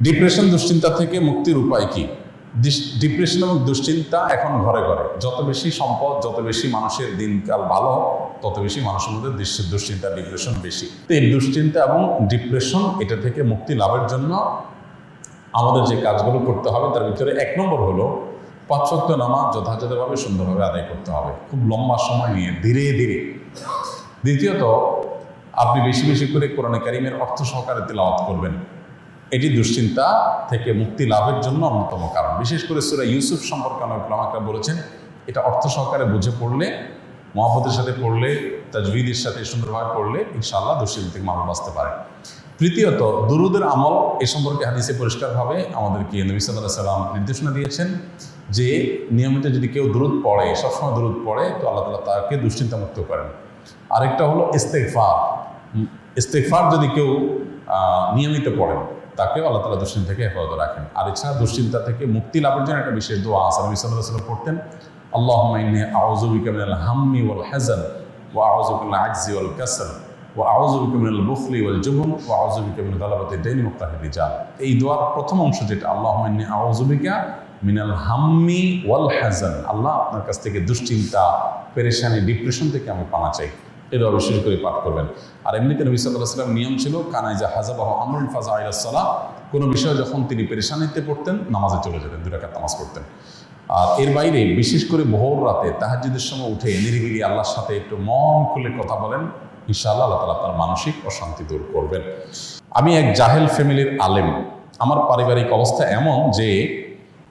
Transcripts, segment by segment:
Depression দুশ্চিন্তা থেকে মুক্তির উপায় কি? ডিপ্রেশন এবং দুশ্চিন্তা এখন ঘরে ঘরে। যত বেশি সম্পদ, যত বেশি মানুষের দিনকাল ভালো, তত বেশি মানুষের মধ্যে দুশ্চিন্তা, ডিপ্রেশন বেশি। তো এই দুশ্চিন্তা এবং ডিপ্রেশন এটা থেকে মুক্তি লাভের জন্য আমাদের যে কাজগুলো করতে হবে তার ভিতরে 1 নম্বর হলো 5 ওয়াক্ত নামাজ যথাযথভাবে সুন্দরভাবে আদায় করতে হবে, খুব লম্বা সময় নিয়ে, ধীরে ধীরে। দ্বিতীয়ত, আপনি বেশি বেশি করে কোরআনে কারিমের অর্থ সহকারে তিলাওয়াত করবেন। এটি দুশ্চিন্তা থেকে মুক্তি লাভের জন্য অন্যতম কারণ। বিশেষ করে সূরা ইউসুফ সম্পর্কে অনেক উলামারা বলেছেন, এটা অর্থ সহকারে বুঝে পড়লে, মহব্বতের সাথে পড়লে, তাজবিদের সাথে সুন্দরভাবে পড়লে ইনশাআল্লাহ দুশ্চিন্তা থেকে মানুষ বাঁচতে পারে। তৃতীয়ত, দুরুদের আমল। এ সম্পর্কে হাদিসে পরিষ্কারভাবে আমাদেরকে নবী সাল্লাল্লাহু আলাইহি ওয়াসাল্লাম নির্দেশনা দিয়েছেন যে নিয়মিত যদি কেউ দুরুদ পড়ে, সবসময় দুরুদ পড়ে, তো আল্লাহ তাআলা তাকে দুশ্চিন্তা মুক্ত করেন। আরেকটা হলো ইস্তেগফার। ইস্তেগফার যদি কেউ নিয়মিত পড়েন, তাকেও আল্লাহ তাআলা দুশ্চিন্তা থেকে হেফাজত রাখেন। আর এছাড়া দুশ্চিন্তা থেকে মুক্তি লাভের জন্য একটা বিশেষ দোয়া আছে, নবী সাল্লাল্লাহু আলাইহি ওয়াসাল্লাম পড়তেন, আল্লাহুম্মা ইন্নী আউযু বিকা মিনাল হাম্মি ওয়াল হাযান ওয়া আউযু বিকা মিনাল আজজি ওয়াল কাসল ওয়া আউযু বিকা মিনাল বুখলি ওয়াল জুবন ওয়া আউযু বিকা মিন গালাবাতিদ দাইনি ওয়া কাহরির রিজাল। এই দোয়ার প্রথম অংশ যেটা, আল্লাহুম্মা ইন্নী আউযু বিকা মিনাল হাম্মি ওয়াল হাযান, আল্লাহ আপনার কাছ থেকে দুশ্চিন্তা, পেরেশানি, ডিপ্রেশন থেকে আমি পানা চাই, এটা বিশেষ করে পাঠ করবেন। আর এমনিতে নবী সাল্লাল্লাহু আলাইহি ওয়াসাল্লাম নিয়ম ছিল, কানা ইযা হাযাবাহু আমরুন ফাযা ইলাস সালাহ, কোনো বিষয়ে যখন তিনি পেরেশানিতে পড়তেন নামাজে চলে যেতেন, 2 রাকাত নামাজ পড়তেন। আর এর বাইরে বিশেষ করে ভোর রাতে তাহাজ্জুদের সময় উঠে নিরিবিলি আল্লাহর সাথে একটু মন খুলে কথা বলেন, ইনশাআল্লাহ আল্লাহ তাআলা আপনার মানসিক অশান্তি দূর করবেন। আমি এক জাহেল ফ্যামিলির আলেম। আমার পারিবারিক অবস্থা এমন যে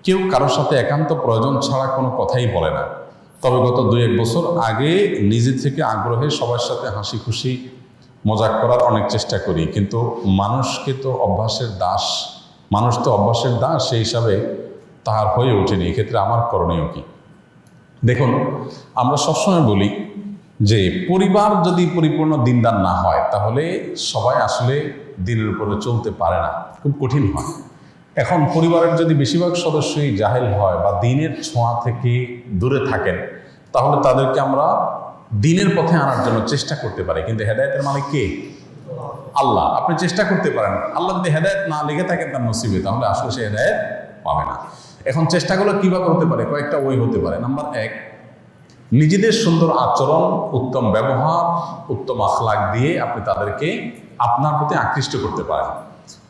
কেউ কারোর সাথে একান্ত প্রয়োজন ছাড়া কোনো কথাই বলে না। তবে গত 2-1 বছর আগে নিজে থেকে আগ্রহে সবার সাথে হাসি খুশি মজাক করার অনেক চেষ্টা করি, কিন্তু মানুষ তো অভ্যাসের দাস, সেই হিসাবে তাহার হয়ে ওঠেনি। এক্ষেত্রে আমার করণীয় কি? দেখুন, আমরা সবসময় বলি যে পরিবার যদি পরিপূর্ণ দিনদার না হয়, তাহলে সবাই আসলে দিনের উপরে চলতে পারে না, খুব কঠিন হয়। এখন পরিবারের যদি বেশিরভাগ সদস্যই জাহেল হয় বা দিনের ছোঁয়া থেকে দূরে থাকেন, তাহলে তাদেরকে আমরা দিনের পথে আনার জন্য চেষ্টা করতে পারি। কিন্তু হেদায়েতের মালিক কে? আল্লাহ। আপনি চেষ্টা করতে পারেন, আল্লাহ যদি হেদায়েত না লেগে থাকেন তার নসিবে, তাহলে আসলে সে হেদায়েত পাবে না। এখন চেষ্টাগুলো কিভাবে হতে পারে? কয়েকটা ওয়ে হতে পারে। নাম্বার 1, নিজেদের সুন্দর আচরণ, উত্তম ব্যবহার, উত্তম আখলাক দিয়ে আপনি তাদেরকে আপনার প্রতি আকৃষ্ট করতে পারেন।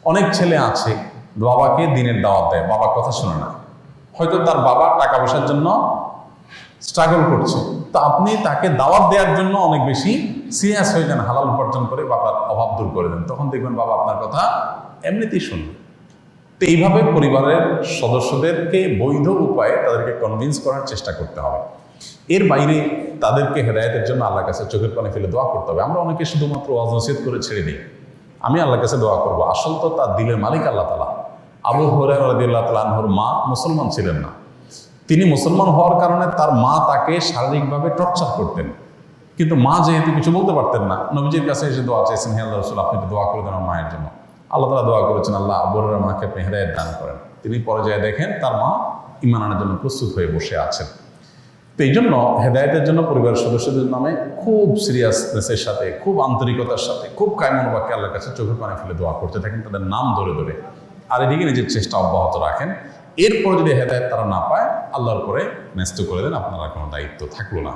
অনেক ছেলে আছে বাবাকে দিনের দাওয়াত দেয়, বাবা কথা শোনে না, হয়তো তার বাবা টাকা পয়সার জন্য স্ট্রাগল করছে, তো আপনি তাকে দাওয়াত দেওয়ার জন্য অনেক বেশি সিরিয়াস হয়ে যান, হালাল উপার্জন করে বাবার অভাব দূর করে দেন, তখন দেখবেন বাবা আপনার কথা এমনিতেই শুনবে। তো এইভাবে পরিবারের সদস্যদেরকে বৈধ উপায়ে তাদেরকে কনভিন্স করার চেষ্টা করতে হবে। এর বাইরে তাদেরকে হেদায়েতের জন্য আল্লাহর কাছে চোখের পানি ফেলে দোয়া করতে হবে। আমরা অনেকে শুধুমাত্র ওয়াজ নসিহত করে ছেড়ে দিই, আমি আল্লাহর কাছে দোয়া করব। আসল তো তার দিলের মালিক আল্লাহ তাআলা। আবু হুরায়রা রাদিয়াল্লাহু তাআলা আনহুর মা মুসলমান ছিলেন না। তিনি মুসলমান হওয়ার কারণে তার মা তাকে শারীরিকভাবে টর্চার করতেন, কিন্তু মা যেহেতু কিছু বলতে পারতেন না, নবীজির কাছে এসে দোয়া চাইছেন, হে আল্লাহ রাসূল, আপনি একটু দোয়া করে দেন আমার মায়ের জন্য। আল্লাহ তাআলা দোয়া করেছেন, আল্লাহ আবু হুরায়রার মাকে আপনি হেদায়েত দান করেন। তিনি পর্যায়ে দেখেন তার মা ঈমান আনার জন্য প্রস্তুত হয়ে বসে আছেন। তো এই জন্য হেদায়েতের জন্য পরিবারের সদস্যদের নামে খুব সিরিয়াসনেসের সাথে, খুব আন্তরিকতার সাথে, খুব কায়মন বাক্যে আল্লাহর কাছে চোখের পানি ফেলে দোয়া করতে থাকেন, তাদের নাম ধরে ধরে। আর এদিকে নিজের চেষ্টা অব্যাহত রাখেন। এরপর যদি হেদায়েত তারা না পায়, আল্লাহর পরে ন্যস্ত করে দেন, আপনারা কোনো দায়িত্ব থাকলো না।